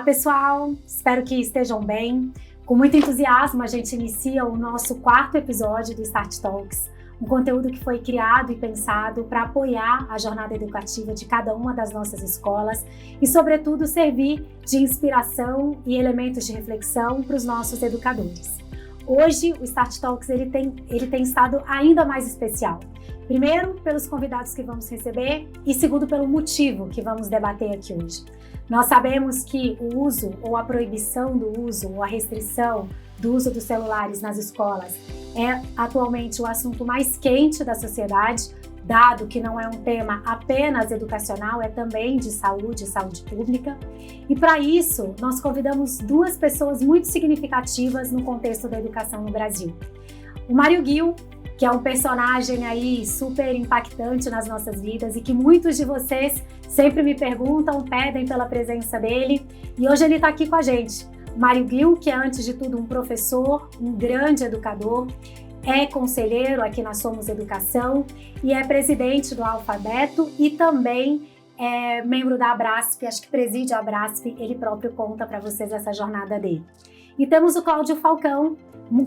pessoal, espero que estejam bem. Com muito entusiasmo, a gente inicia o nosso 4º episódio do Start Talks, um conteúdo que foi criado e pensado para apoiar a jornada educativa de cada uma das nossas escolas e, sobretudo, servir de inspiração e elementos de reflexão para os nossos educadores. Hoje, o Start Talks ele tem estado ainda mais especial. Primeiro, pelos convidados que vamos receber e segundo, pelo motivo que vamos debater aqui hoje. Nós sabemos que o uso ou a proibição do uso ou a restrição do uso dos celulares nas escolas é atualmente o assunto mais quente da sociedade, dado que não é um tema apenas educacional, é também de saúde pública. E para isso, nós convidamos 2 pessoas muito significativas no contexto da educação no Brasil. O Mário Ghil, que é um personagem aí super impactante nas nossas vidas e que muitos de vocês sempre me perguntam, pedem pela presença dele, e hoje ele está aqui com a gente. Mário Ghil, que é antes de tudo um professor, um grande educador, é conselheiro aqui na Somos Educação e é presidente do Alfabeto e também é membro da Abrasp, acho que preside a Abrasp, ele próprio conta para vocês essa jornada dele. E temos o Cláudio Falcão,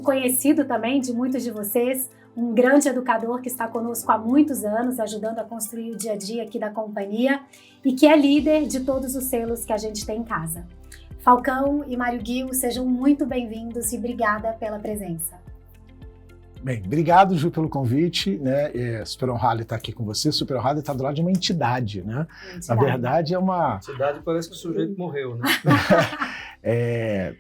conhecido também de muitos de vocês, um grande educador que está conosco há muitos anos, ajudando a construir o dia a dia aqui da companhia e que é líder de todos os selos que a gente tem em casa. Falcão e Mário Ghil, sejam muito bem-vindos e obrigada pela presença. Bem, obrigado, Ju, pelo convite, né? Super honrado estar aqui com você, super honrado estar do lado de uma entidade, né? Na verdade, é uma... Entidade parece que o sujeito morreu, né?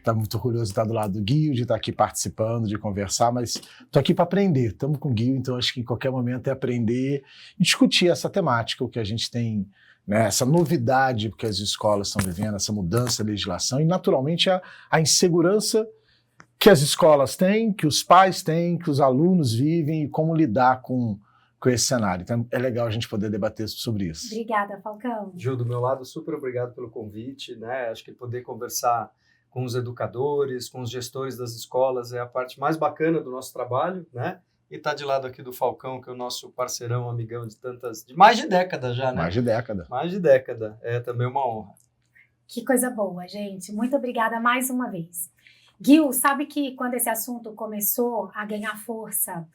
Tá muito orgulhoso de estar do lado do Ghil, de estar aqui participando, de conversar, mas estou aqui para aprender, estamos com o Ghil, então acho que em qualquer momento é aprender e discutir essa temática, o que a gente tem, né, essa novidade que as escolas estão vivendo, essa mudança da legislação e naturalmente a insegurança que as escolas têm, que os pais têm, que os alunos vivem e como lidar com esse cenário. Então é legal a gente poder debater sobre isso. Obrigada, Falcão. Ju, do meu lado, super obrigado pelo convite, né? Acho que poder conversar com os educadores, com os gestores das escolas é a parte mais bacana do nosso trabalho, né? E tá de lado aqui do Falcão, que é o nosso parceirão, amigão de mais de década já, né? Mais de década. Mais de década. É também uma honra. Que coisa boa, gente. Muito obrigada mais uma vez. Ghil, sabe que quando esse assunto começou a ganhar força,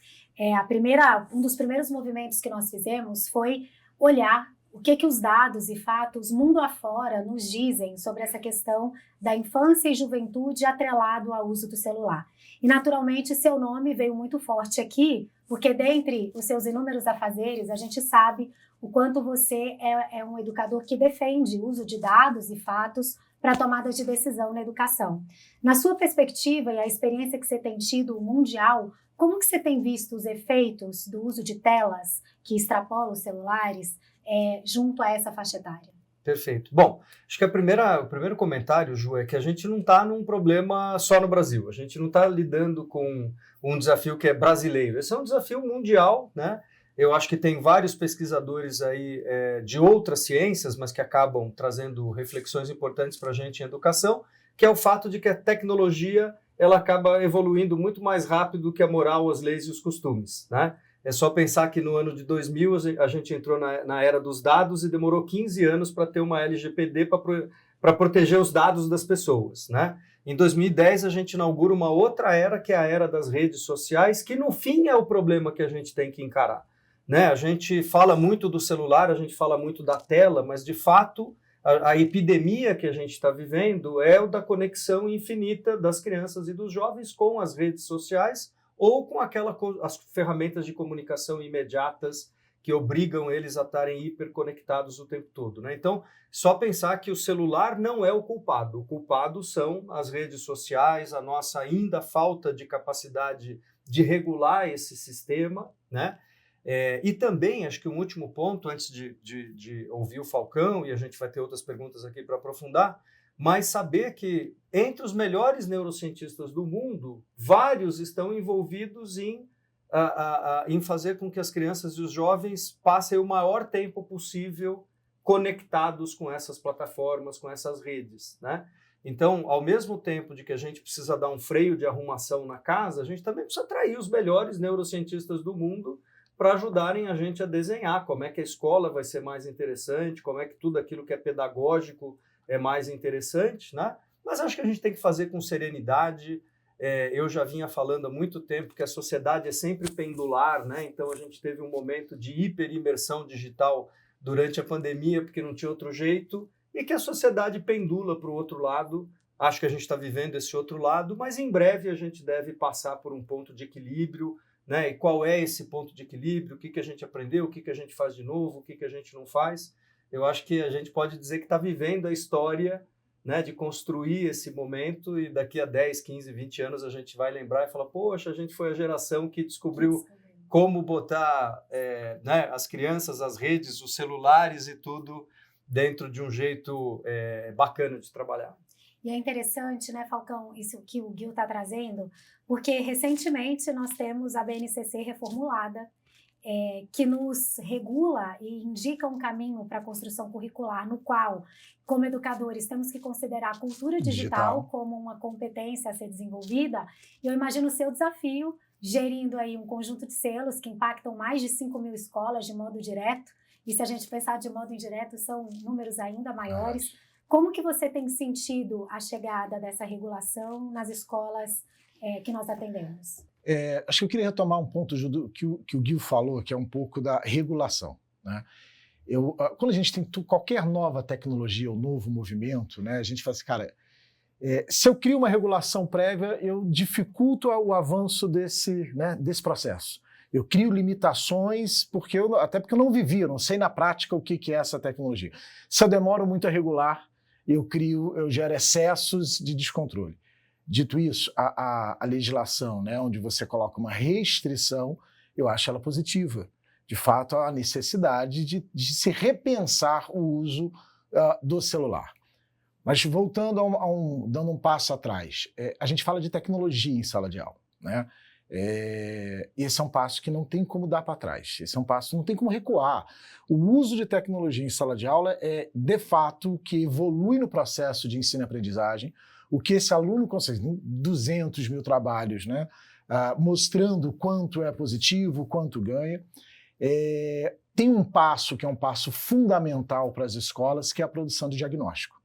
um dos primeiros movimentos que nós fizemos foi olhar o que os dados e fatos mundo afora nos dizem sobre essa questão da infância e juventude atrelado ao uso do celular. E, naturalmente, seu nome veio muito forte aqui, porque dentre os seus inúmeros afazeres, a gente sabe o quanto você é um educador que defende o uso de dados e fatos para a tomada de decisão na educação. Na sua perspectiva e a experiência que você tem tido mundial, como que você tem visto os efeitos do uso de telas que extrapolam os celulares junto a essa faixa etária? Perfeito. Bom, acho que o primeiro comentário, Ju, é que a gente não está num problema só no Brasil. A gente não está lidando com um desafio que é brasileiro. Esse é um desafio mundial, né? Eu acho que tem vários pesquisadores aí de outras ciências, mas que acabam trazendo reflexões importantes para a gente em educação, que é o fato de que a tecnologia ela acaba evoluindo muito mais rápido do que a moral, as leis e os costumes, né? É só pensar que no ano de 2000 a gente entrou na era dos dados e demorou 15 anos para ter uma LGPD para proteger os dados das pessoas, né? Em 2010 a gente inaugura uma outra era, que é a era das redes sociais, que no fim é o problema que a gente tem que encarar. Né? A gente fala muito do celular, a gente fala muito da tela, mas de fato a epidemia que a gente está vivendo é o da conexão infinita das crianças e dos jovens com as redes sociais ou com as ferramentas de comunicação imediatas que obrigam eles a estarem hiperconectados o tempo todo. Né? Então, só pensar que o celular não é o culpado são as redes sociais, a nossa ainda falta de capacidade de regular esse sistema, né? E também, acho que um último ponto, antes de ouvir o Falcão, e a gente vai ter outras perguntas aqui para aprofundar, mas saber que entre os melhores neurocientistas do mundo, vários estão envolvidos em fazer com que as crianças e os jovens passem o maior tempo possível conectados com essas plataformas, com essas redes, né? Então, ao mesmo tempo de que a gente precisa dar um freio de arrumação na casa, a gente também precisa atrair os melhores neurocientistas do mundo para ajudarem a gente a desenhar como é que a escola vai ser mais interessante, como é que tudo aquilo que é pedagógico é mais interessante, né? Mas acho que a gente tem que fazer com serenidade. Eu já vinha falando há muito tempo que a sociedade é sempre pendular, né? Então a gente teve um momento de hiperimersão digital durante a pandemia, porque não tinha outro jeito, e que a sociedade pendula para o outro lado. Acho que a gente está vivendo esse outro lado, mas em breve a gente deve passar por um ponto de equilíbrio, né? E qual é esse ponto de equilíbrio? O que a gente aprendeu? O que a gente faz de novo? O que a gente não faz? Eu acho que a gente pode dizer que está vivendo a história, né, de construir esse momento, e daqui a 10, 15, 20 anos a gente vai lembrar e falar, poxa, a gente foi a geração que descobriu como botar né, as crianças, as redes, os celulares e tudo dentro de um jeito bacana de trabalhar. E é interessante, né, Falcão, isso que o Gil está trazendo, porque recentemente nós temos a BNCC reformulada, que nos regula e indica um caminho para a construção curricular, no qual, como educadores, temos que considerar a cultura digital como uma competência a ser desenvolvida. E eu imagino o seu desafio, gerindo aí um conjunto de selos que impactam mais de 5.000 escolas de modo direto, e se a gente pensar de modo indireto, são números ainda maiores. Como que você tem sentido a chegada dessa regulação nas escolas que nós atendemos? Acho que eu queria retomar um ponto que o Gil falou, que é um pouco da regulação, né? Quando a gente tem qualquer nova tecnologia ou novo movimento, né, a gente fala assim, cara, se eu crio uma regulação prévia, eu dificulto o avanço desse processo. Eu crio limitações, até porque eu não vivi, eu não sei na prática o que é essa tecnologia. Se eu demoro muito a regular, eu gero excessos de descontrole. Dito isso, a legislação, né, onde você coloca uma restrição, eu acho ela positiva. De fato, a necessidade de se repensar o uso do celular. Mas voltando dando um passo atrás, a gente fala de tecnologia em sala de aula, né? Esse é um passo que não tem como dar para trás, esse é um passo que não tem como recuar. O uso de tecnologia em sala de aula é, de fato, o que evolui no processo de ensino e aprendizagem, o que esse aluno consegue, 200 mil trabalhos, né, mostrando o quanto é positivo, o quanto ganha. Tem um passo que é um passo fundamental para as escolas, que é a produção de diagnóstico.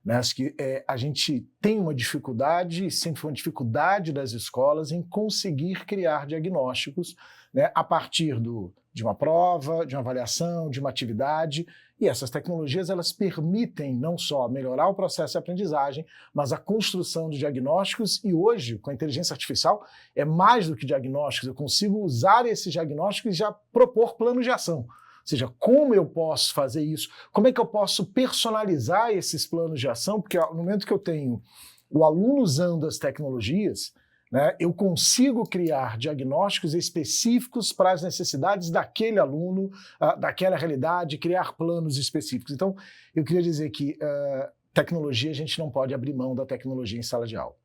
Né, que a gente tem uma dificuldade, sempre foi uma dificuldade das escolas em conseguir criar diagnósticos, né, a partir de uma prova, de uma avaliação, de uma atividade, e essas tecnologias elas permitem não só melhorar o processo de aprendizagem, mas a construção de diagnósticos, e hoje, com a inteligência artificial, é mais do que diagnósticos, eu consigo usar esses diagnósticos e já propor planos de ação. Ou seja, como eu posso fazer isso? Como é que eu posso personalizar esses planos de ação? Porque no momento que eu tenho o aluno usando as tecnologias, né, eu consigo criar diagnósticos específicos para as necessidades daquele aluno, daquela realidade, criar planos específicos. Então, eu queria dizer que tecnologia, a gente não pode abrir mão da tecnologia em sala de aula.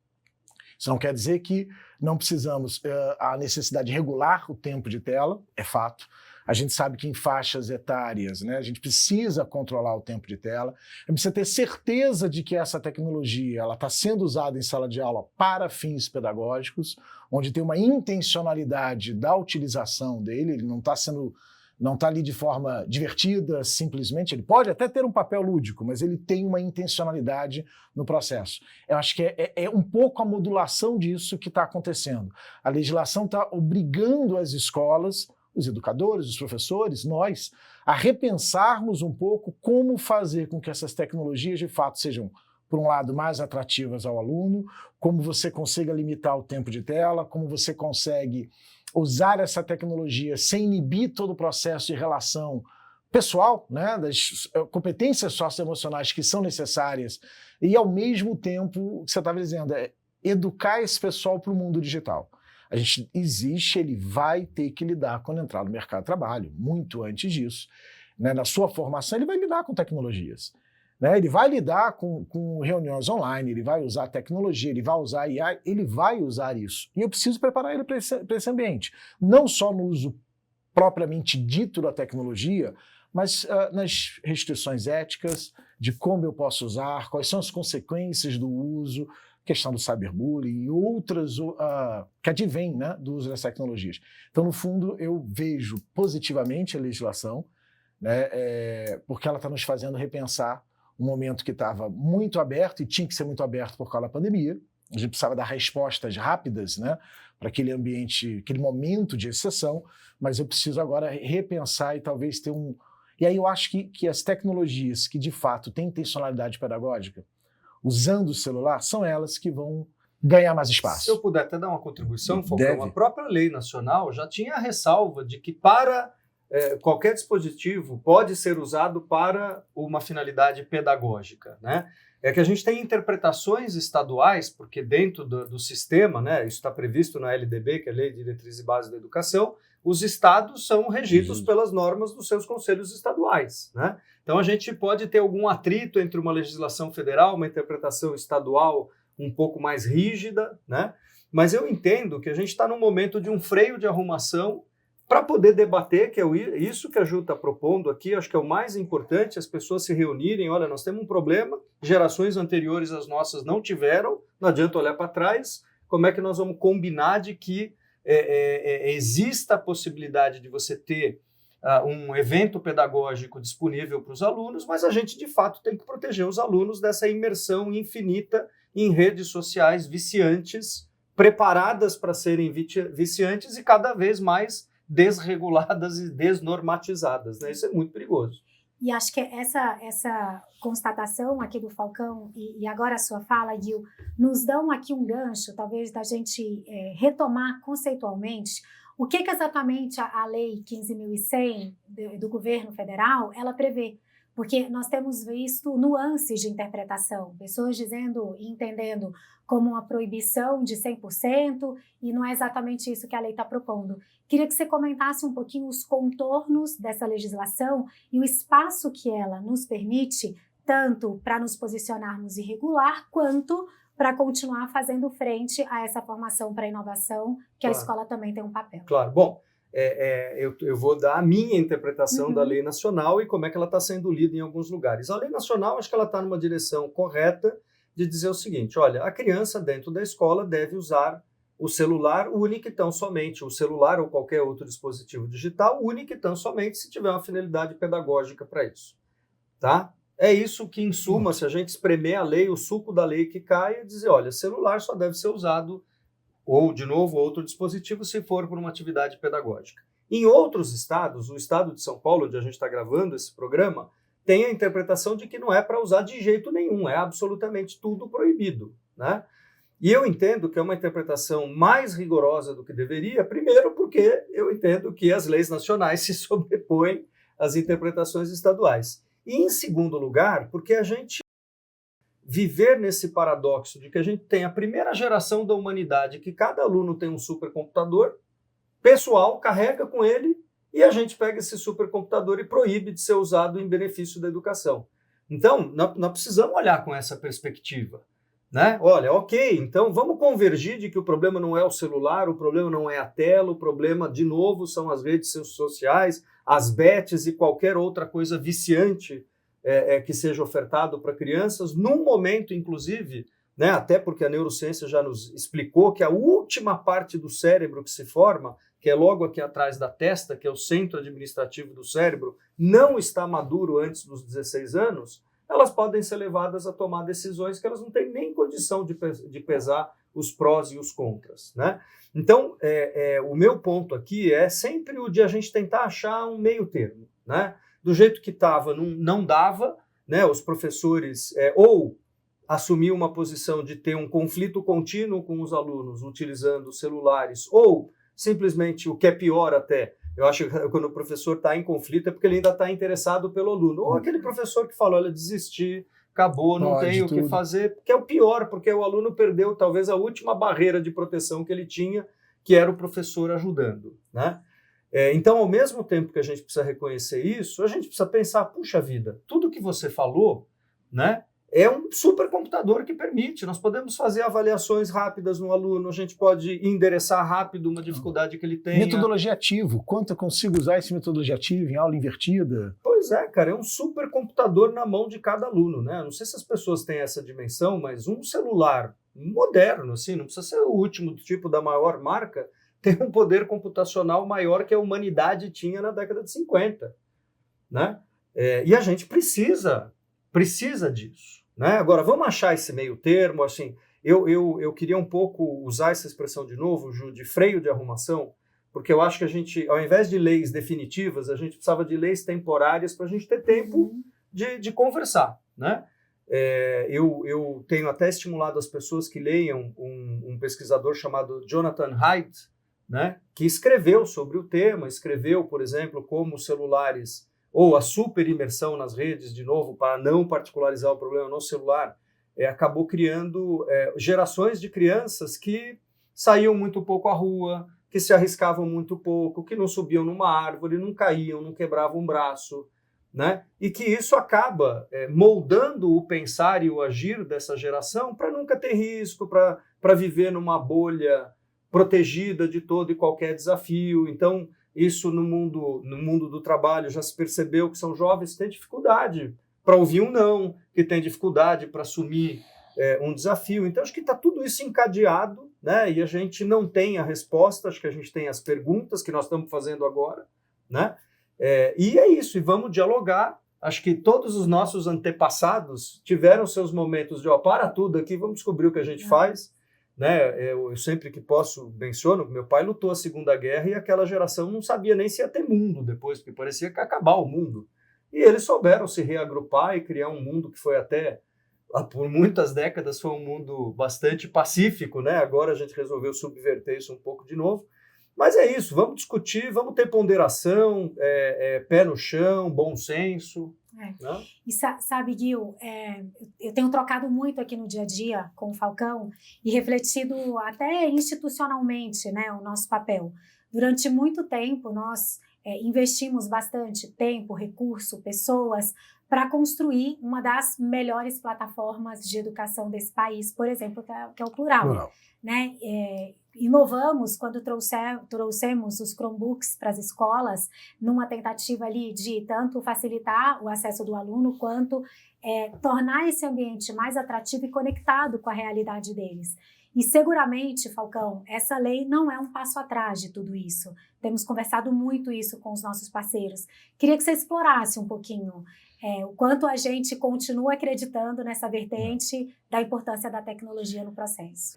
Isso não quer dizer que não precisamos a necessidade de regular o tempo de tela, é fato. A gente sabe que em faixas etárias, né, a gente precisa controlar o tempo de tela, a gente precisa ter certeza de que essa tecnologia está sendo usada em sala de aula para fins pedagógicos, onde tem uma intencionalidade da utilização dele, ele não está ali de forma divertida, simplesmente, ele pode até ter um papel lúdico, mas ele tem uma intencionalidade no processo. Eu acho que é um pouco a modulação disso que está acontecendo. A legislação está obrigando as escolas, os educadores, os professores, nós, a repensarmos um pouco como fazer com que essas tecnologias de fato sejam, por um lado, mais atrativas ao aluno, como você consiga limitar o tempo de tela, como você consegue usar essa tecnologia sem inibir todo o processo de relação pessoal, né, das competências socioemocionais que são necessárias, e ao mesmo tempo, o que você estava dizendo, educar esse pessoal para o mundo digital. A gente ele vai ter que lidar quando entrar no mercado de trabalho, muito antes disso. Né? Na sua formação, ele vai lidar com tecnologias. Né? Ele vai lidar com reuniões online, ele vai usar tecnologia, ele vai usar IA, ele vai usar isso. E eu preciso preparar ele para esse ambiente. Não só no uso propriamente dito da tecnologia, mas nas restrições éticas, de como eu posso usar, quais são as consequências do uso, questão do cyberbullying e outras que advêm, né, do uso das tecnologias. Então, no fundo, eu vejo positivamente a legislação, né, porque ela está nos fazendo repensar um momento que estava muito aberto e tinha que ser muito aberto por causa da pandemia. A gente precisava dar respostas rápidas, né, para aquele ambiente, aquele momento de exceção, mas eu preciso agora repensar e talvez ter um... E aí eu acho que as tecnologias que de fato têm intencionalidade pedagógica, usando o celular, são elas que vão ganhar mais espaço. Se eu puder até dar uma contribuição, Falcão, a própria lei nacional já tinha a ressalva de que para qualquer dispositivo pode ser usado para uma finalidade pedagógica, né? É que a gente tem interpretações estaduais, porque dentro do sistema, né, isso está previsto na LDB, que é a Lei de Diretriz e Base da Educação, os estados são regidos pelas normas dos seus conselhos estaduais, né? Então a gente pode ter algum atrito entre uma legislação federal, uma interpretação estadual um pouco mais rígida, né? Mas eu entendo que a gente está num momento de um freio de arrumação para poder debater, que é isso que a Ju está propondo aqui, acho que é o mais importante, as pessoas se reunirem, olha, nós temos um problema, gerações anteriores às nossas não tiveram, não adianta olhar para trás, como é que nós vamos combinar de que exista a possibilidade de você ter um evento pedagógico disponível para os alunos, mas a gente, de fato, tem que proteger os alunos dessa imersão infinita em redes sociais viciantes, preparadas para serem viciantes e cada vez mais desreguladas e desnormatizadas, né? Isso é muito perigoso. E acho que essa constatação aqui do Falcão e agora a sua fala, Gil, nos dão aqui um gancho, talvez, da gente retomar conceitualmente o que exatamente a Lei 15.100 do governo federal, ela prevê. Porque nós temos visto nuances de interpretação, pessoas dizendo e entendendo como uma proibição de 100%, e não é exatamente isso que a lei está propondo. Queria que você comentasse um pouquinho os contornos dessa legislação e o espaço que ela nos permite, tanto para nos posicionarmos e regular, quanto para continuar fazendo frente a essa formação para a inovação, que a escola também tem um papel. Claro. Bom, eu vou dar a minha interpretação da lei nacional e como é que ela está sendo lida em alguns lugares. A lei nacional, acho que ela está numa direção correta de dizer o seguinte, olha, a criança dentro da escola deve usar o celular único e tão somente, o celular ou qualquer outro dispositivo digital, único e tão somente se tiver uma finalidade pedagógica para isso. Tá? É isso que, em suma, se a gente espremer a lei, o suco da lei que cai, é dizer, olha, celular só deve ser usado ou, de novo, outro dispositivo, se for por uma atividade pedagógica. Em outros estados, o estado de São Paulo, onde a gente está gravando esse programa, tem a interpretação de que não é para usar de jeito nenhum, é absolutamente tudo proibido, né? E eu entendo que é uma interpretação mais rigorosa do que deveria, primeiro porque eu entendo que as leis nacionais se sobrepõem às interpretações estaduais. E, em segundo lugar, porque a gente viver nesse paradoxo de que a gente tem a primeira geração da humanidade, que cada aluno tem um supercomputador pessoal, carrega com ele, e a gente pega esse supercomputador e proíbe de ser usado em benefício da educação. Então, nós precisamos olhar com essa perspectiva, né? Olha, ok, então vamos convergir de que o problema não é o celular, o problema não é a tela, o problema, de novo, são as redes sociais, as bets e qualquer outra coisa viciante que seja ofertado para crianças, num momento, inclusive, né, até porque a neurociência já nos explicou que a última parte do cérebro que se forma, que é logo aqui atrás da testa, que é o centro administrativo do cérebro, não está maduro antes dos 16 anos, elas podem ser levadas a tomar decisões que elas não têm nem condição de pesar os prós e os contras, né? Então, o meu ponto aqui é sempre o de a gente tentar achar um meio termo, né? Do jeito que estava, não dava, né? Os professores ou assumiam uma posição de ter um conflito contínuo com os alunos utilizando celulares, ou simplesmente, o que é pior até, eu acho que quando o professor está em conflito é porque ele ainda está interessado pelo aluno, ou aquele professor que fala, olha, desisti, acabou, não tenho o que fazer, que é o pior, porque o aluno perdeu talvez a última barreira de proteção que ele tinha, que era o professor ajudando, né? Então, ao mesmo tempo que a gente precisa reconhecer isso, a gente precisa pensar, puxa vida, tudo que você falou, né, é um supercomputador que permite, nós podemos fazer avaliações rápidas no aluno, a gente pode endereçar rápido uma dificuldade que ele tenha. Metodologia ativo, quanto eu consigo usar esse metodologia ativo em aula invertida? Pois é, cara, é um supercomputador na mão de cada aluno, né? Não sei se as pessoas têm essa dimensão, mas um celular moderno, assim, não precisa ser o último tipo da maior marca, tem um poder computacional maior que a humanidade tinha na década de 50, né? E a gente precisa precisa disso, né? Agora, vamos achar esse meio termo, assim, eu queria um pouco usar essa expressão de novo, Ju, de freio de arrumação, porque eu acho que a gente, ao invés de leis definitivas, a gente precisava de leis temporárias para a gente ter tempo de conversar, né? Eu tenho até estimulado as pessoas que leiam um pesquisador chamado Jonathan Haidt, né, que escreveu sobre o tema, escreveu, por exemplo, como os celulares, ou a super imersão nas redes, de novo, para não particularizar o problema no celular, acabou criando gerações de crianças que saíam muito pouco à rua, que se arriscavam muito pouco, que não subiam numa árvore, não caíam, não quebravam um braço, né? E que isso acaba moldando o pensar e o agir dessa geração para nunca ter risco, para viver numa bolha protegida de todo e qualquer desafio. Então, isso no mundo do trabalho já se percebeu que são jovens que têm dificuldade para ouvir um não, que têm dificuldade para assumir um desafio. Então, acho que está tudo isso encadeado, né? E a gente não tem a resposta, acho que a gente tem as perguntas que nós estamos fazendo agora, né? E é isso, e vamos dialogar. Acho que todos os nossos antepassados tiveram seus momentos de, para tudo aqui, vamos descobrir o que a gente faz, né? Eu sempre que posso menciono, meu pai lutou a Segunda Guerra e aquela geração não sabia nem se ia ter mundo depois, porque parecia que ia acabar o mundo. E eles souberam se reagrupar e criar um mundo que foi até, por muitas décadas, foi um mundo bastante pacífico, né? Agora a gente resolveu subverter isso um pouco de novo. Mas é isso, vamos discutir, vamos ter ponderação, pé no chão, bom senso. Né? E sabe, Gil, eu tenho trocado muito aqui no dia a dia com o Falcão e refletido até institucionalmente, né, o nosso papel. Durante muito tempo, nós investimos bastante tempo, recurso, pessoas para construir uma das melhores plataformas de educação desse país, por exemplo, que é o Plural. Né? Inovamos quando trouxemos os Chromebooks para as escolas, numa tentativa ali de tanto facilitar o acesso do aluno, quanto tornar esse ambiente mais atrativo e conectado com a realidade deles. E seguramente, Falcão, essa lei não é um passo atrás de tudo isso. Temos conversado muito isso com os nossos parceiros. Queria que você explorasse um pouquinho o quanto a gente continua acreditando nessa vertente da importância da tecnologia no processo.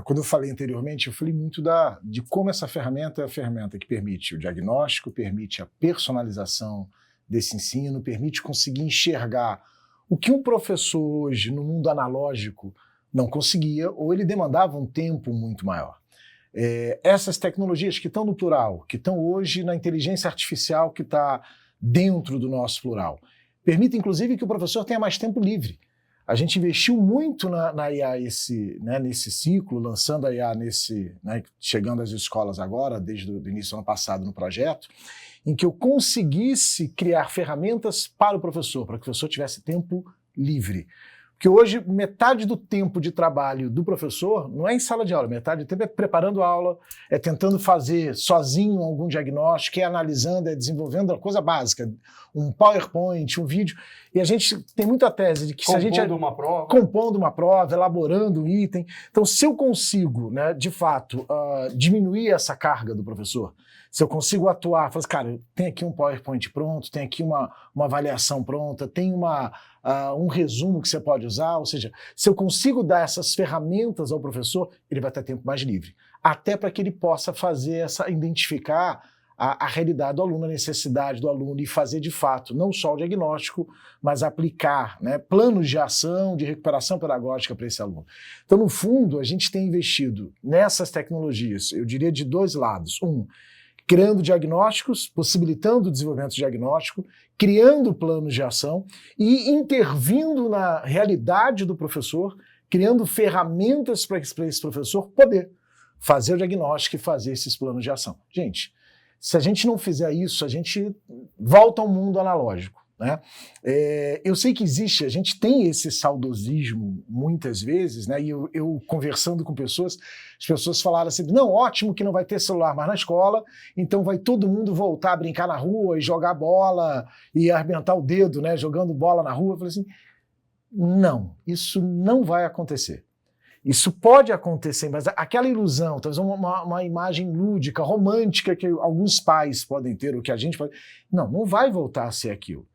Quando eu falei anteriormente, eu falei muito de como essa ferramenta é a ferramenta que permite o diagnóstico, permite a personalização desse ensino, permite conseguir enxergar o que um professor hoje, no mundo analógico, não conseguia, ou ele demandava um tempo muito maior. Essas tecnologias que estão no Plural, que estão hoje na inteligência artificial que está dentro do nosso Plural, permite, inclusive, que o professor tenha mais tempo livre. A gente investiu muito na IA nesse ciclo, lançando a IA chegando às escolas agora, desde o início do ano passado no projeto, em que eu conseguisse criar ferramentas para o professor, para que o professor tivesse tempo livre. Porque hoje, metade do tempo de trabalho do professor não é em sala de aula, metade do tempo é preparando a aula, é tentando fazer sozinho algum diagnóstico, é analisando, é desenvolvendo uma coisa básica, um PowerPoint, um vídeo. E a gente tem muita tese de que se a gente... Compondo uma prova, elaborando um item. Então, se eu consigo, né, de fato, diminuir essa carga do professor, se eu consigo atuar, falar assim, cara, tem aqui um PowerPoint pronto, tem aqui uma avaliação pronta, tem um resumo que você pode usar, ou seja, se eu consigo dar essas ferramentas ao professor, ele vai ter tempo mais livre. Até para que ele possa identificar a realidade do aluno, a necessidade do aluno e fazer de fato, não só o diagnóstico, mas aplicar, né, planos de ação, de recuperação pedagógica para esse aluno. Então, no fundo, a gente tem investido nessas tecnologias, eu diria de dois lados. Criando diagnósticos, possibilitando o desenvolvimento diagnóstico, criando planos de ação e intervindo na realidade do professor, criando ferramentas para esse professor poder fazer o diagnóstico e fazer esses planos de ação. Gente, se a gente não fizer isso, a gente volta ao mundo analógico. Né? Eu sei que a gente tem esse saudosismo muitas vezes, né? E eu conversando com pessoas, as pessoas falaram assim, não, ótimo que não vai ter celular mais na escola, então vai todo mundo voltar a brincar na rua e jogar bola e arrebentar o dedo, né? Jogando bola na rua. Eu falei assim, não, isso não vai acontecer. Isso pode acontecer, mas aquela ilusão, talvez uma imagem lúdica, romântica que alguns pais podem ter, ou que a gente pode... Não vai voltar a ser aquilo.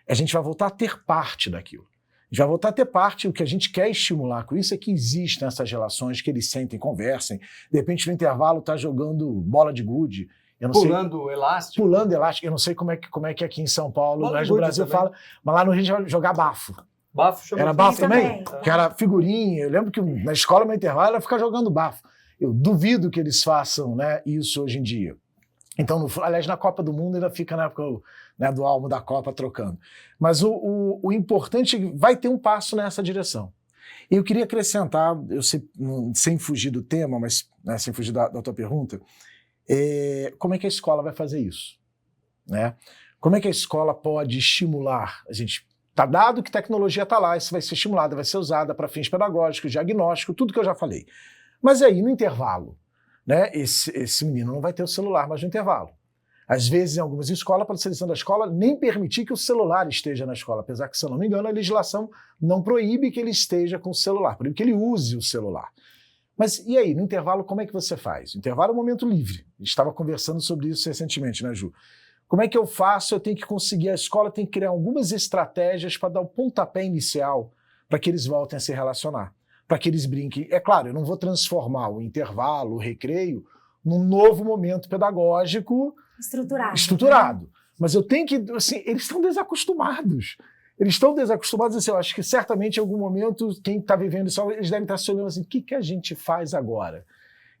a gente vai voltar a ter parte daquilo. A gente vai voltar a ter parte, o que a gente quer estimular com isso é que existam essas relações, que eles sentem, conversem. De repente, no intervalo, está jogando bola de gude. Pulando elástico. Pulando elástico. Eu não sei como é que aqui em São Paulo, no resto do Brasil também fala, mas lá no Rio a gente vai jogar bafo. Bafo chama. Era bafo também? Que era figurinha. Eu lembro que na escola, no intervalo, ela fica jogando bafo. Eu duvido que eles façam, né, isso hoje em dia. Então, aliás, na Copa do Mundo ainda fica na época, né, do álbum da Copa trocando. Mas o importante é que vai ter um passo nessa direção. E eu queria acrescentar, sem fugir do tema, mas né, sem fugir da tua pergunta, como é que a escola vai fazer isso? Né? Como é que a escola pode estimular? A gente está dado que tecnologia está lá, isso vai ser estimulada, vai ser usada para fins pedagógicos, diagnóstico, tudo que eu já falei. Mas aí, no intervalo, né, esse menino não vai ter o celular mais no intervalo. Às vezes, em algumas escolas, para a seleção da escola, nem permitir que o celular esteja na escola, apesar que, se eu não me engano, a legislação não proíbe que ele esteja com o celular, proíbe que ele use o celular. Mas e aí, no intervalo, como é que você faz? O intervalo é um momento livre. A gente estava conversando sobre isso recentemente, né, Ju? Como é que eu faço? Eu tenho que conseguir, a escola tem que criar algumas estratégias para dar o pontapé inicial para que eles voltem a se relacionar, para que eles brinquem. É claro, eu não vou transformar o intervalo, o recreio, num novo momento pedagógico estruturado. Mas eu tenho que, assim, eles estão desacostumados. Eles estão desacostumados, assim, eu acho que certamente em algum momento, quem está vivendo isso, eles devem estar se olhando assim, o que a gente faz agora?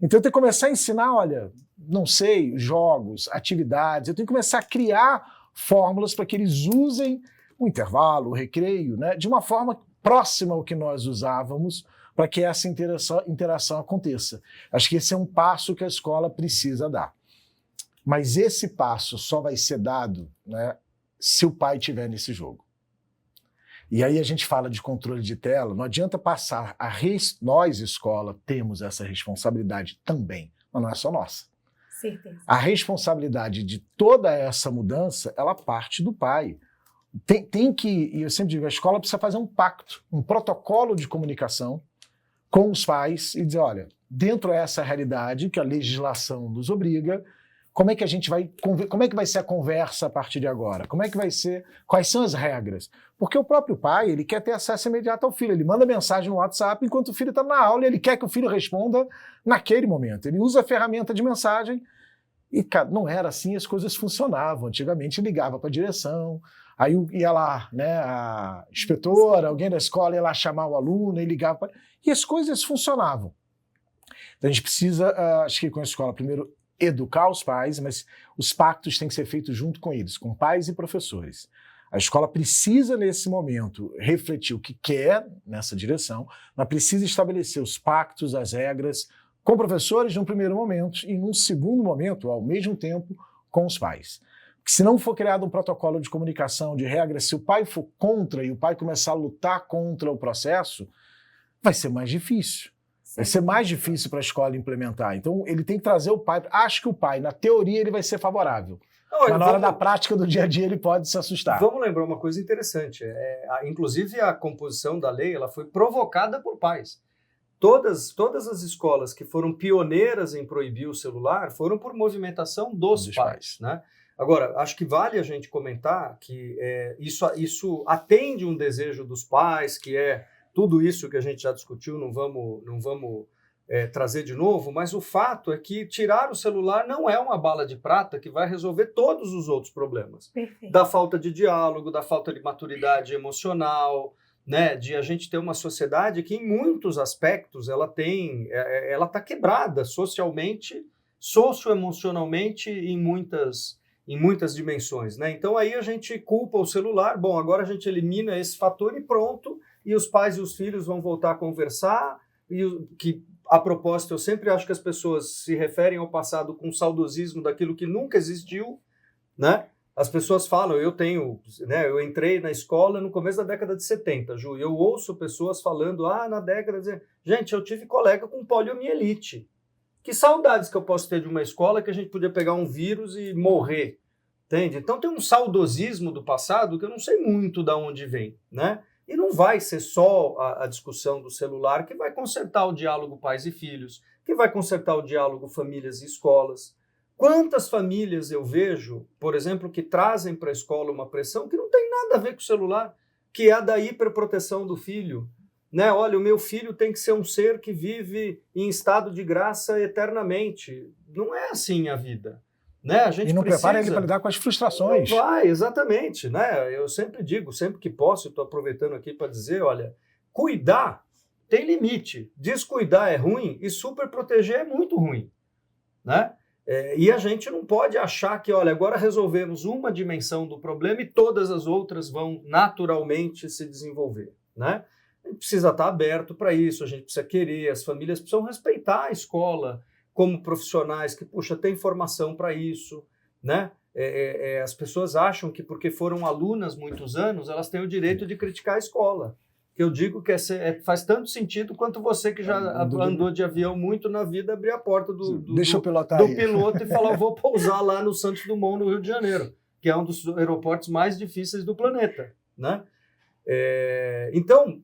Então eu tenho que começar a ensinar, olha, não sei, jogos, atividades, eu tenho que começar a criar fórmulas para que eles usem o intervalo, o recreio, né, de uma forma próxima ao que nós usávamos, para que essa interação aconteça. Acho que esse é um passo que a escola precisa dar. Mas esse passo só vai ser dado, né, se o pai estiver nesse jogo. E aí a gente fala de controle de tela, não adianta passar nós, escola, temos essa responsabilidade também, mas não é só nossa. Certeza. A responsabilidade de toda essa mudança, ela parte do pai. Tem que, e eu sempre digo, a escola precisa fazer um pacto, um protocolo de comunicação com os pais e dizer, olha, dentro dessa realidade que a legislação nos obriga, como é que vai ser a conversa a partir de agora? Como é que vai ser? Quais são as regras? Porque o próprio pai, ele quer ter acesso imediato ao filho. Ele manda mensagem no WhatsApp enquanto o filho está na aula e ele quer que o filho responda naquele momento. Ele usa a ferramenta de mensagem e, cara, não era assim, as coisas funcionavam. Antigamente ligava para a direção, aí ia lá, né, a inspetora, alguém da escola ia lá chamar o aluno e ligava e as coisas funcionavam. Então a gente precisa, acho que com a escola, primeiro, educar os pais, mas os pactos têm que ser feitos junto com eles, com pais e professores. A escola precisa, nesse momento, refletir o que quer nessa direção, mas precisa estabelecer os pactos, as regras, com professores num primeiro momento e num segundo momento, ao mesmo tempo, com os pais. Porque se não for criado um protocolo de comunicação, de regras, se o pai for contra e o pai começar a lutar contra o processo, vai ser mais difícil. Vai ser mais difícil para a escola implementar. Então, ele tem que trazer o pai. Acho que o pai, na teoria, ele vai ser favorável. Mas na hora da prática do dia a dia, ele pode se assustar. Vamos lembrar uma coisa interessante. Inclusive, a composição da lei ela foi provocada por pais. Todas as escolas que foram pioneiras em proibir o celular foram por movimentação dos pais. Né? Agora, acho que vale a gente comentar que isso atende um desejo dos pais, que é tudo isso que a gente já discutiu, não vamos trazer de novo, mas o fato é que tirar o celular não é uma bala de prata que vai resolver todos os outros problemas. Perfeito. Da falta de diálogo, da falta de maturidade emocional, né, de a gente ter uma sociedade que em muitos aspectos ela está quebrada socialmente, socioemocionalmente em muitas dimensões. Né? Então aí a gente culpa o celular, bom, agora a gente elimina esse fator e pronto, e os pais e os filhos vão voltar a conversar, a propósito, eu sempre acho que as pessoas se referem ao passado com saudosismo daquilo que nunca existiu, né? As pessoas falam, eu entrei na escola no começo da década de 70, Ju, e eu ouço pessoas falando, na década de... Gente, eu tive colega com poliomielite. Que saudades que eu posso ter de uma escola que a gente podia pegar um vírus e morrer, entende? Então tem um saudosismo do passado que eu não sei muito de onde vem, né? E não vai ser só a discussão do celular que vai consertar o diálogo pais e filhos, que vai consertar o diálogo famílias e escolas. Quantas famílias eu vejo, por exemplo, que trazem para a escola uma pressão que não tem nada a ver com o celular, que é a da hiperproteção do filho. Né? Olha, o meu filho tem que ser um ser que vive em estado de graça eternamente. Não é assim a vida. Né? A gente e não precisa... prepara ele para lidar com as frustrações. Não vai, exatamente. Né? Eu sempre digo, sempre que posso, estou aproveitando aqui para dizer, olha, cuidar tem limite. Descuidar é ruim e superproteger é muito ruim. Né? E a gente não pode achar que, olha, agora resolvemos uma dimensão do problema e todas as outras vão naturalmente se desenvolver. Né? A gente precisa estar aberto para isso, a gente precisa querer, as famílias precisam respeitar a escola como profissionais que, puxa, tem formação para isso, né? As pessoas acham que porque foram alunas muitos anos, elas têm o direito de criticar a escola. Que eu digo que faz tanto sentido quanto você que já andou de avião muito na vida, abrir a porta do piloto e falar, vou pousar lá no Santos Dumont, no Rio de Janeiro, que é um dos aeroportos mais difíceis do planeta, né? Então,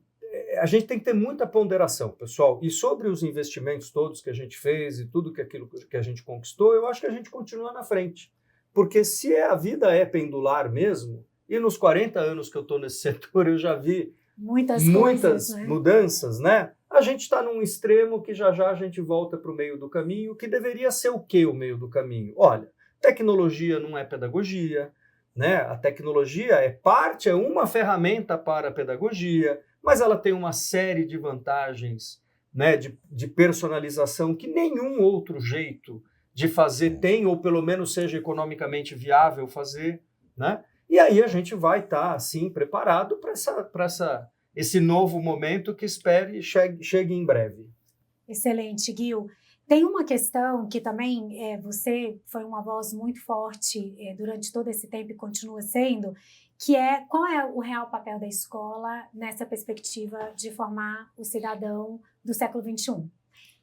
a gente tem que ter muita ponderação, pessoal. E sobre os investimentos todos que a gente fez e tudo aquilo que a gente conquistou, eu acho que a gente continua na frente. Porque se a vida é pendular mesmo, e nos 40 anos que eu estou nesse setor eu já vi muitas coisas, né? Mudanças, né? A gente está num extremo que já a gente volta para o meio do caminho, que deveria ser o quê o meio do caminho? Olha, tecnologia não é pedagogia, né? A tecnologia é uma ferramenta para a pedagogia, mas ela tem uma série de vantagens, né, de personalização que nenhum outro jeito de fazer tem, ou pelo menos seja economicamente viável fazer, né? E aí a gente vai estar, assim, preparado para esse novo momento que chegue em breve. Excelente, Gil. Tem uma questão que também você foi uma voz muito forte durante todo esse tempo e continua sendo, que é qual é o real papel da escola nessa perspectiva de formar o cidadão do século XXI.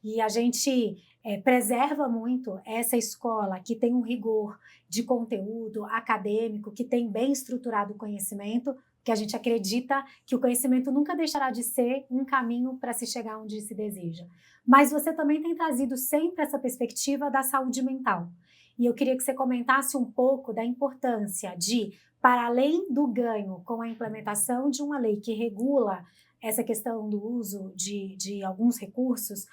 E a gente preserva muito essa escola que tem um rigor de conteúdo acadêmico, que tem bem estruturado o conhecimento, que a gente acredita que o conhecimento nunca deixará de ser um caminho para se chegar onde se deseja. Mas você também tem trazido sempre essa perspectiva da saúde mental. E eu queria que você comentasse um pouco da importância de, para além do ganho com a implementação de uma lei que regula essa questão do uso de alguns recursos,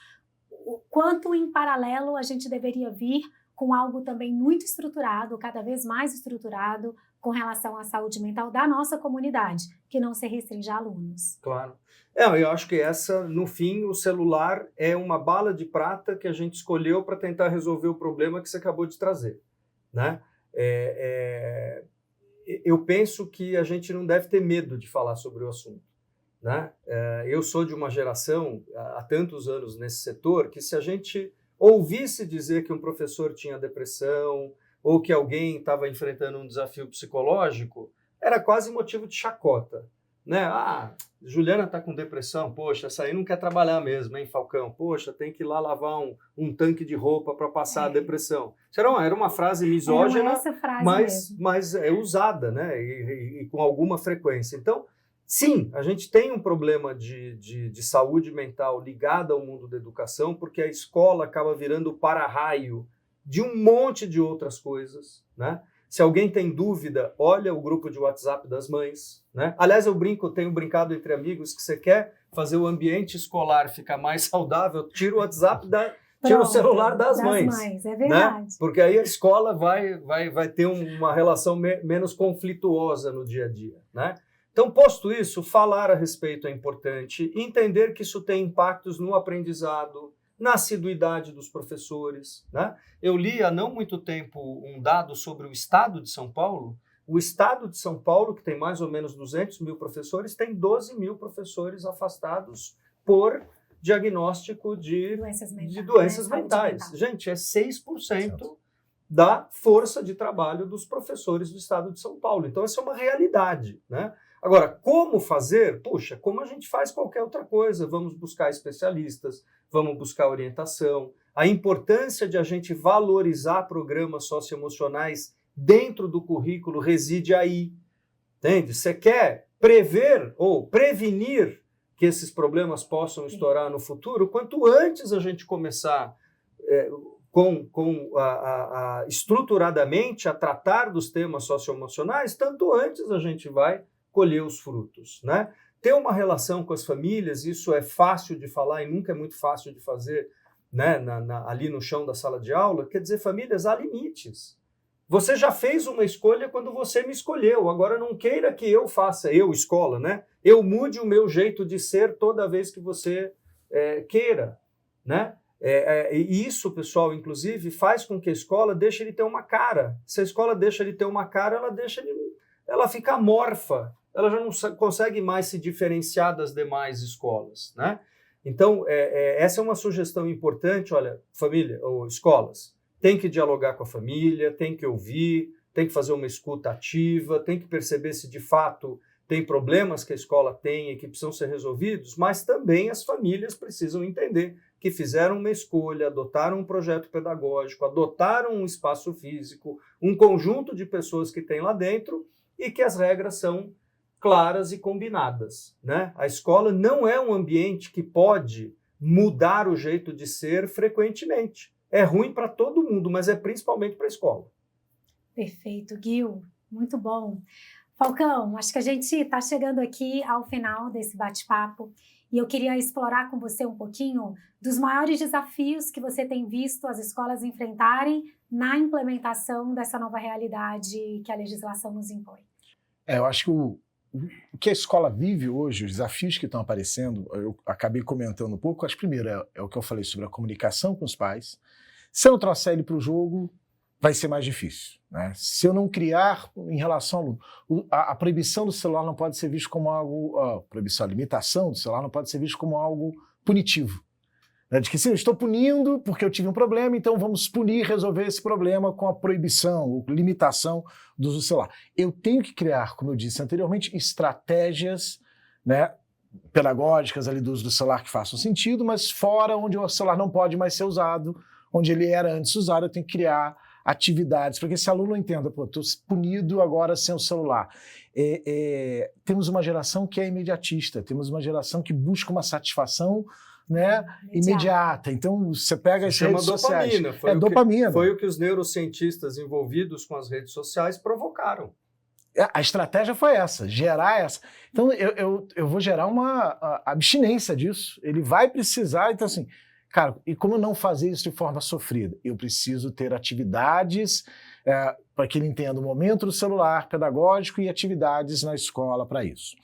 o quanto em paralelo a gente deveria vir com algo também muito estruturado, cada vez mais estruturado, com relação à saúde mental da nossa comunidade, que não se restringe a alunos. Claro. Eu acho que no fim, o celular é uma bala de prata que a gente escolheu para tentar resolver o problema que você acabou de trazer, né? Eu penso que a gente não deve ter medo de falar sobre o assunto, né? Eu sou de uma geração, há tantos anos nesse setor, que se a gente ouvisse dizer que um professor tinha depressão ou que alguém estava enfrentando um desafio psicológico, era quase motivo de chacota, né? Juliana está com depressão, poxa, essa aí não quer trabalhar mesmo, hein, Falcão? Poxa, tem que ir lá lavar um tanque de roupa para passar a depressão. Isso era uma frase misógina, mas é usada, né? E com alguma frequência. Então, sim, a gente tem um problema de saúde mental ligado ao mundo da educação, porque a escola acaba virando o para-raio de um monte de outras coisas, né? Se alguém tem dúvida, olha o grupo de WhatsApp das mães, né? Aliás, tenho brincado entre amigos que você quer fazer o ambiente escolar ficar mais saudável, tira o WhatsApp, tira o celular das mães. É verdade. Né? Porque aí a escola vai ter uma relação menos conflituosa no dia a dia, né? Então, posto isso, falar a respeito é importante, entender que isso tem impactos no aprendizado, na assiduidade dos professores, né? Eu li há não muito tempo um dado sobre o estado de São Paulo. O estado de São Paulo, que tem mais ou menos 200 mil professores, tem 12 mil professores afastados por diagnóstico de doenças mentais. Gente, é 6% da força de trabalho dos professores do estado de São Paulo. Então, essa é uma realidade, né? Agora, como fazer? Puxa, como a gente faz qualquer outra coisa. Vamos buscar especialistas, vamos buscar orientação. A importância de a gente valorizar programas socioemocionais dentro do currículo reside aí. Entende? Você quer prever ou prevenir que esses problemas possam estourar no futuro? Quanto antes a gente começar estruturadamente a tratar dos temas socioemocionais, tanto antes a gente vai colher os frutos, né? Ter uma relação com as famílias, isso é fácil de falar e nunca é muito fácil de fazer, né, ali no chão da sala de aula. Quer dizer, famílias, há limites. Você já fez uma escolha quando você me escolheu, agora não queira que eu faça, eu, escola, né? Eu mude o meu jeito de ser toda vez que você queira, né? E isso, pessoal, inclusive, faz com que a escola deixe ele ter uma cara. Se a escola deixa ele ter uma cara, ela fica amorfa, ela já não consegue mais se diferenciar das demais escolas, né? Então, essa é uma sugestão importante. Olha, família ou escolas, tem que dialogar com a família, tem que ouvir, tem que fazer uma escuta ativa, tem que perceber se de fato tem problemas que a escola tem e que precisam ser resolvidos, mas também as famílias precisam entender que fizeram uma escolha, adotaram um projeto pedagógico, adotaram um espaço físico, um conjunto de pessoas que tem lá dentro e que as regras são claras e combinadas, né? A escola não é um ambiente que pode mudar o jeito de ser frequentemente. É ruim para todo mundo, mas é principalmente para a escola. Perfeito, Gil. Muito bom. Falcão, acho que a gente está chegando aqui ao final desse bate-papo e eu queria explorar com você um pouquinho dos maiores desafios que você tem visto as escolas enfrentarem na implementação dessa nova realidade que a legislação nos impõe. Eu acho que o que a escola vive hoje, os desafios que estão aparecendo, eu acabei comentando um pouco. Acho que primeiro é o que eu falei sobre a comunicação com os pais. Se eu não trouxer ele para o jogo, vai ser mais difícil, né? Se eu não criar em relação ao aluno, a proibição do celular não pode ser visto como algo, a limitação do celular não pode ser visto como algo punitivo. Né? De que sim, eu estou punindo porque eu tive um problema, então vamos punir, resolver esse problema com a proibição, ou limitação do uso do celular. Eu tenho que criar, como eu disse anteriormente, estratégias, né, pedagógicas ali do uso do celular que façam sentido, mas fora onde o celular não pode mais ser usado, onde ele era antes usado, eu tenho que criar atividades, para que esse aluno entenda, estou punido agora sem o celular. Temos uma geração que é imediatista, temos uma geração que busca uma satisfação, né, imediata. Então, você pega as redes sociais. Dopamina. Foi o que os neurocientistas envolvidos com as redes sociais provocaram. A estratégia foi essa, gerar essa. Então, eu vou gerar uma abstinência disso. Ele vai precisar, então assim, cara, e como não fazer isso de forma sofrida? Eu preciso ter atividades para que ele entenda o momento do celular pedagógico e atividades na escola para isso.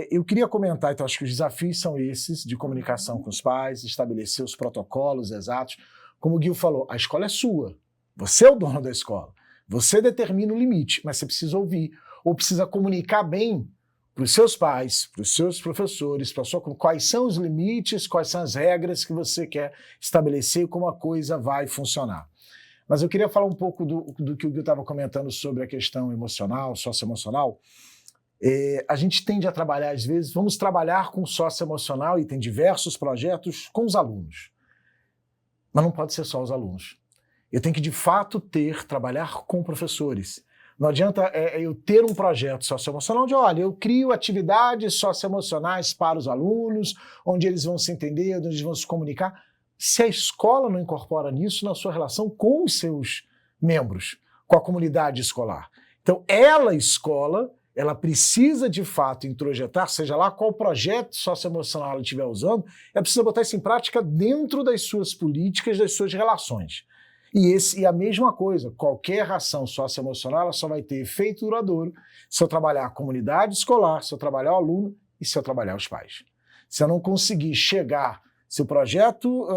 Eu queria comentar, então, acho que os desafios são esses, de comunicação com os pais, estabelecer os protocolos exatos. Como o Gil falou, a escola é sua, você é o dono da escola, você determina o limite, mas você precisa ouvir, ou precisa comunicar bem para os seus pais, para os seus professores, para quais são os limites, quais são as regras que você quer estabelecer e como a coisa vai funcionar. Mas eu queria falar um pouco do que o Gil estava comentando sobre a questão emocional, socioemocional. A gente tende a trabalhar, às vezes, vamos trabalhar com socioemocional e tem diversos projetos com os alunos. Mas não pode ser só os alunos. Eu tenho que, de fato, trabalhar com professores. Não adianta eu ter um projeto socioemocional onde, olha, eu crio atividades socioemocionais para os alunos, onde eles vão se entender, onde eles vão se comunicar. Se a escola não incorpora nisso na sua relação com os seus membros, com a comunidade escolar. Então, escola, ela precisa, de fato, introjetar, seja lá qual projeto socioemocional ela estiver usando, ela precisa botar isso em prática dentro das suas políticas, das suas relações. E a mesma coisa, qualquer ação socioemocional ela só vai ter efeito duradouro se eu trabalhar a comunidade escolar, se eu trabalhar o aluno e se eu trabalhar os pais. Se eu não conseguir chegar, se o projeto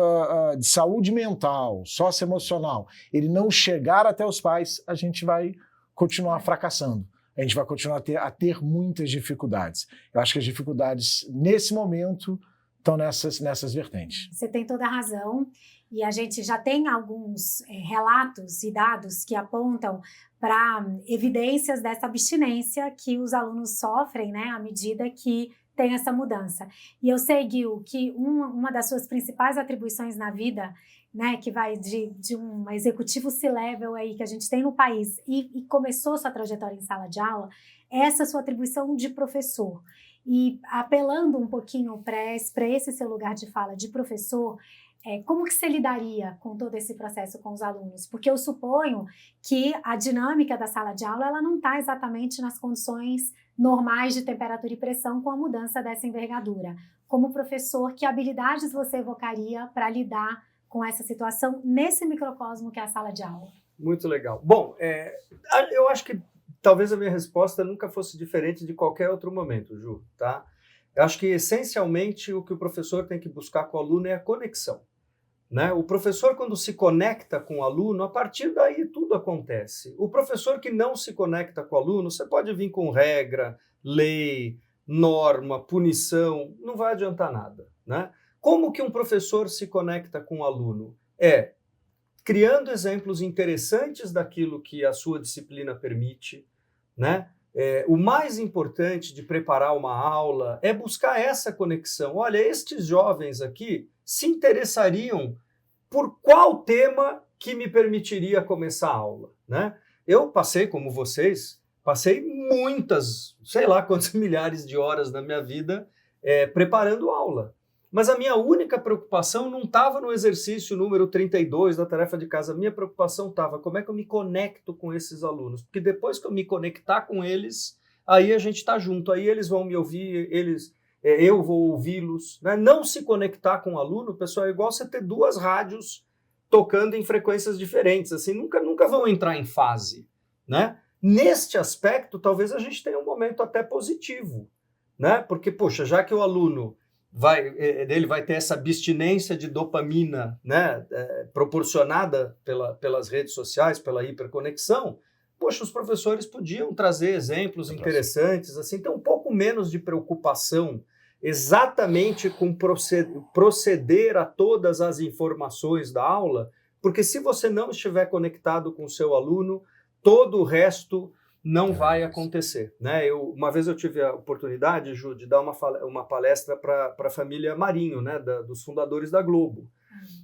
de saúde mental, socioemocional, ele não chegar até os pais, a gente vai continuar fracassando. A gente vai continuar a ter muitas dificuldades. Eu acho que as dificuldades, nesse momento, estão nessas vertentes. Você tem toda a razão. E a gente já tem alguns relatos e dados que apontam para evidências dessa abstinência que os alunos sofrem, né, à medida que tem essa mudança. E eu sei, Gil, que uma das suas principais atribuições na vida, né, que vai de um executivo C-level aí que a gente tem no país e começou sua trajetória em sala de aula, é essa sua atribuição de professor. E apelando um pouquinho para esse seu lugar de fala de professor, como que você lidaria com todo esse processo com os alunos? Porque eu suponho que a dinâmica da sala de aula ela não está exatamente nas condições normais de temperatura e pressão com a mudança dessa envergadura. Como professor, que habilidades você evocaria para lidar com essa situação nesse microcosmo que é a sala de aula? Muito legal. Bom, eu acho que talvez a minha resposta nunca fosse diferente de qualquer outro momento, Ju, tá? Eu acho que, essencialmente, o que o professor tem que buscar com o aluno é a conexão, né? O professor, quando se conecta com o aluno, a partir daí tudo acontece. O professor que não se conecta com o aluno, você pode vir com regra, lei, norma, punição, não vai adiantar nada, né? Como que um professor se conecta com o aluno? Criando exemplos interessantes daquilo que a sua disciplina permite, né? O mais importante de preparar uma aula é buscar essa conexão. Olha, estes jovens aqui se interessariam por qual tema que me permitiria começar a aula, né? Eu passei, como vocês, muitas, sei lá quantas milhares de horas da minha vida preparando aula. Mas a minha única preocupação não estava no exercício número 32 da tarefa de casa. A minha preocupação estava como é que eu me conecto com esses alunos. Porque depois que eu me conectar com eles, aí a gente está junto. Aí eles vão me ouvir, eu vou ouvi-los, né? Não se conectar com o aluno, pessoal, é igual você ter duas rádios tocando em frequências diferentes. Assim, nunca vão entrar em fase, né? Neste aspecto, talvez a gente tenha um momento até positivo, né? Porque, poxa, já que o aluno ele vai ter essa abstinência de dopamina, né, proporcionada pelas redes sociais, pela hiperconexão, poxa, os professores podiam trazer exemplos interessantes, assim, ter um pouco menos de preocupação exatamente com proceder a todas as informações da aula, porque se você não estiver conectado com o seu aluno, todo o resto não vai acontecer, né? Uma vez eu tive a oportunidade, Ju, de dar uma palestra para a família Marinho, né, dos fundadores da Globo.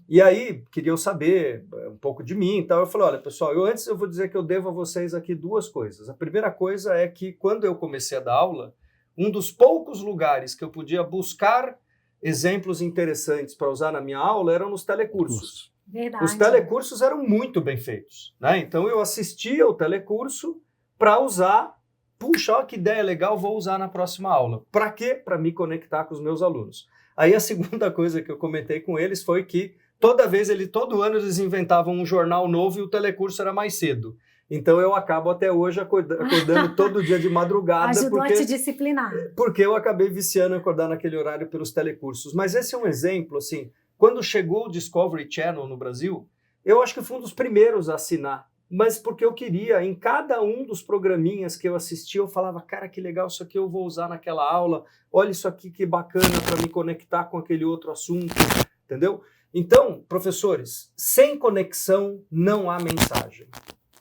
E aí queriam saber um pouco de mim e tal. Eu falei, olha, pessoal, antes eu vou dizer que eu devo a vocês aqui duas coisas. A primeira coisa é que quando eu comecei a dar aula, um dos poucos lugares que eu podia buscar exemplos interessantes para usar na minha aula eram nos telecursos. Verdade. Os telecursos eram muito bem feitos, né? Então eu assistia o telecurso para usar, puxa, ó, que ideia legal, vou usar na próxima aula. Para quê? Para me conectar com os meus alunos. Aí a segunda coisa que eu comentei com eles foi que todo ano eles inventavam um jornal novo e o telecurso era mais cedo. Então eu acabo até hoje acordando todo dia de madrugada. Ajudou a te disciplinar. Porque eu acabei viciando acordar naquele horário pelos telecursos. Mas esse é um exemplo, assim, quando chegou o Discovery Channel no Brasil, eu acho que fui um dos primeiros a assinar. Mas porque eu queria, em cada um dos programinhas que eu assistia, eu falava, cara, que legal, isso aqui eu vou usar naquela aula, olha isso aqui que bacana para me conectar com aquele outro assunto, entendeu? Então, professores, sem conexão não há mensagem.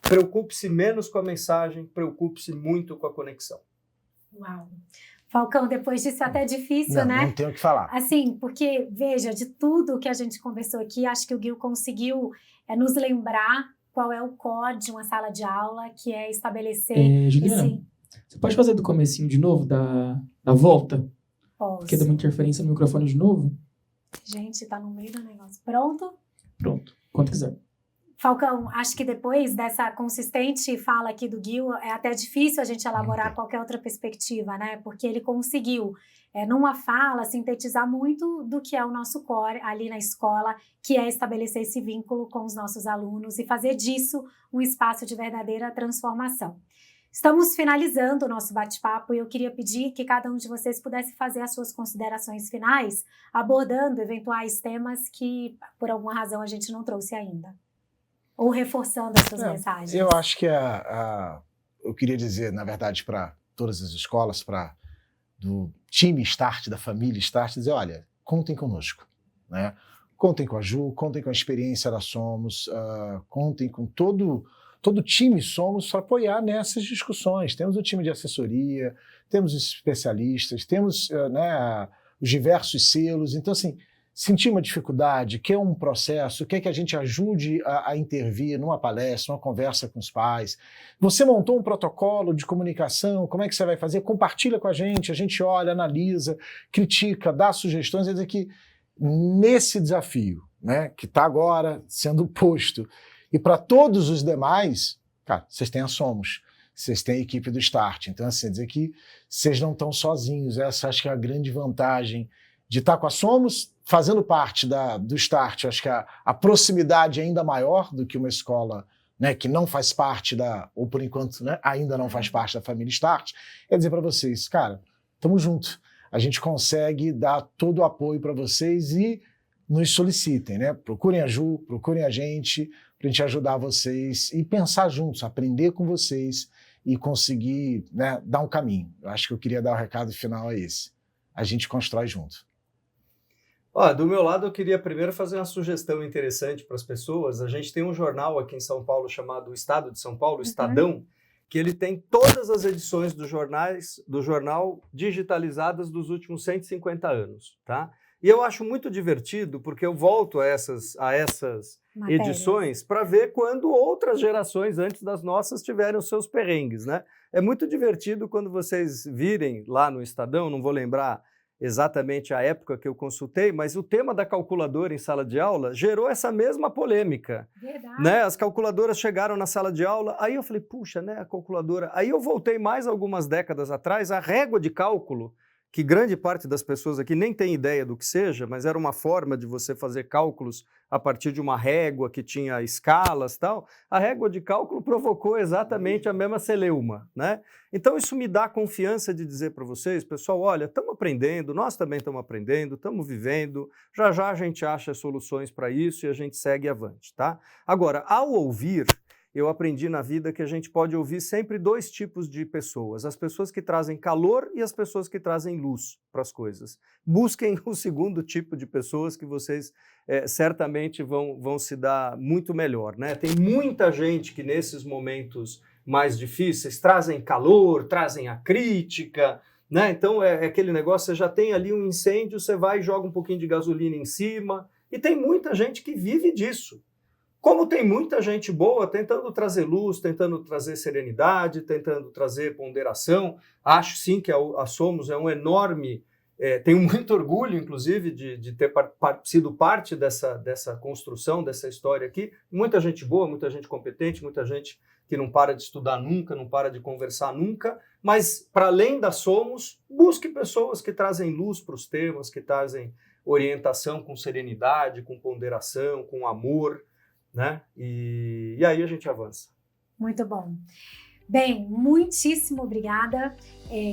Preocupe-se menos com a mensagem, preocupe-se muito com a conexão. Uau! Falcão, depois disso é até difícil, né? Não tenho o que falar. Assim, porque, veja, de tudo que a gente conversou aqui, acho que o Gil conseguiu nos lembrar qual é o core de uma sala de aula, que é estabelecer... Juliana, você pode fazer do comecinho de novo, da volta? Posso. Porque deu uma interferência no microfone de novo. Gente, tá no meio do negócio. Pronto? Pronto, quando quiser. Falcão, acho que depois dessa consistente fala aqui do Gil, é até difícil a gente elaborar qualquer outra perspectiva, né? Porque ele conseguiu, numa fala, sintetizar muito do que é o nosso core ali na escola, que é estabelecer esse vínculo com os nossos alunos e fazer disso um espaço de verdadeira transformação. Estamos finalizando o nosso bate-papo e eu queria pedir que cada um de vocês pudesse fazer as suas considerações finais, abordando eventuais temas que, por alguma razão, a gente não trouxe ainda. Ou reforçando as suas mensagens. Eu acho que eu queria dizer, na verdade, para todas as escolas, do time Start, da família Start, dizer, olha, contem conosco, né? Contem com a Ju, contem com a experiência da Somos, contem com todo o time Somos para apoiar nessas discussões. Temos o time de assessoria, temos os especialistas, temos os diversos selos. Então, assim, sentir uma dificuldade, quer um processo, quer que a gente ajude a intervir numa palestra, numa conversa com os pais. Você montou um protocolo de comunicação, como é que você vai fazer? Compartilha com a gente olha, analisa, critica, dá sugestões. Quer dizer que nesse desafio né, que está agora sendo posto. E para todos os demais, cara, vocês têm a Somos, vocês têm a equipe do Start. Então, assim, dizer que vocês não estão sozinhos. Essa acho que é a grande vantagem de estar com a Somos, fazendo parte do Start. Acho que a proximidade é ainda maior do que uma escola, né, que não faz parte ou por enquanto, né, ainda não faz parte da família Start. É dizer para vocês, cara, estamos juntos. A gente consegue dar todo o apoio para vocês e nos solicitem, né? Procurem a Ju, procurem a gente, para a gente ajudar vocês e pensar juntos, aprender com vocês e conseguir, né, dar um caminho. Eu acho que eu queria dar o recado final a esse. A gente constrói junto. Ó, do meu lado, eu queria primeiro fazer uma sugestão interessante para as pessoas. A gente tem um jornal aqui em São Paulo chamado Estado de São Paulo, Estadão, que ele tem todas as edições do jornal digitalizadas dos últimos 150 anos, tá? E eu acho muito divertido, porque eu volto a essas edições para ver quando outras gerações antes das nossas tiveram os seus perrengues, né? É muito divertido quando vocês virem lá no Estadão, não vou lembrar exatamente a época que eu consultei, mas o tema da calculadora em sala de aula gerou essa mesma polêmica. Verdade. Né? As calculadoras chegaram na sala de aula, aí eu falei, puxa, né, a calculadora. Aí eu voltei mais algumas décadas atrás, a régua de cálculo, que grande parte das pessoas aqui nem tem ideia do que seja, mas era uma forma de você fazer cálculos a partir de uma régua que tinha escalas e tal. A régua de cálculo provocou exatamente a mesma celeuma, né? Então isso me dá confiança de dizer para vocês, pessoal, olha, estamos aprendendo, nós também estamos aprendendo, estamos vivendo, já já a gente acha soluções para isso e a gente segue avante, tá? Agora, ao ouvir, eu aprendi na vida que a gente pode ouvir sempre dois tipos de pessoas, as pessoas que trazem calor e as pessoas que trazem luz para as coisas. Busquem o segundo tipo de pessoas que vocês certamente vão se dar muito melhor, né? Tem muita gente que nesses momentos mais difíceis trazem calor, trazem a crítica, né? Então é aquele negócio, você já tem ali um incêndio, você vai e joga um pouquinho de gasolina em cima, e tem muita gente que vive disso. Como tem muita gente boa tentando trazer luz, tentando trazer serenidade, tentando trazer ponderação. Acho sim que a Somos é um enorme... tenho muito orgulho, inclusive, de ter sido parte dessa construção, dessa história aqui. Muita gente boa, muita gente competente, muita gente que não para de estudar nunca, não para de conversar nunca. Mas, para além da Somos, busque pessoas que trazem luz para os temas, que trazem orientação com serenidade, com ponderação, com amor, né? E aí a gente avança. Muito bom. Bem, muitíssimo obrigada,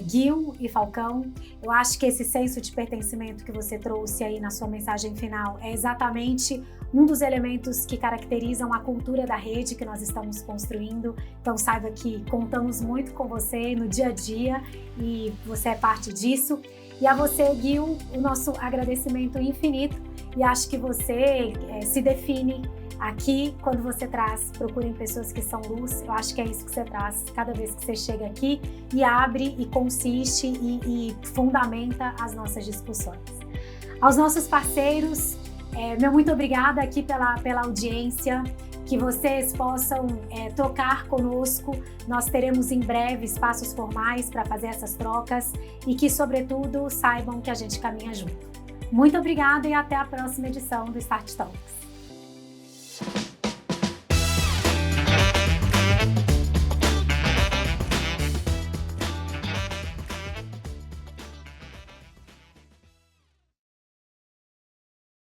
Gil e Falcão. Eu acho que esse senso de pertencimento que você trouxe aí na sua mensagem final é exatamente um dos elementos que caracterizam a cultura da rede que nós estamos construindo. Então saiba que contamos muito com você no dia a dia e você é parte disso. E a você, Gil, o nosso agradecimento infinito. E acho que você se define aqui, quando você traz, procurem pessoas que são luz. Eu acho que é isso que você traz cada vez que você chega aqui e abre e consiste e fundamenta as nossas discussões. Aos nossos parceiros, meu muito obrigada aqui pela audiência, que vocês possam trocar conosco. Nós teremos em breve espaços formais para fazer essas trocas e que, sobretudo, saibam que a gente caminha junto. Muito obrigada e até a próxima edição do Start Talks.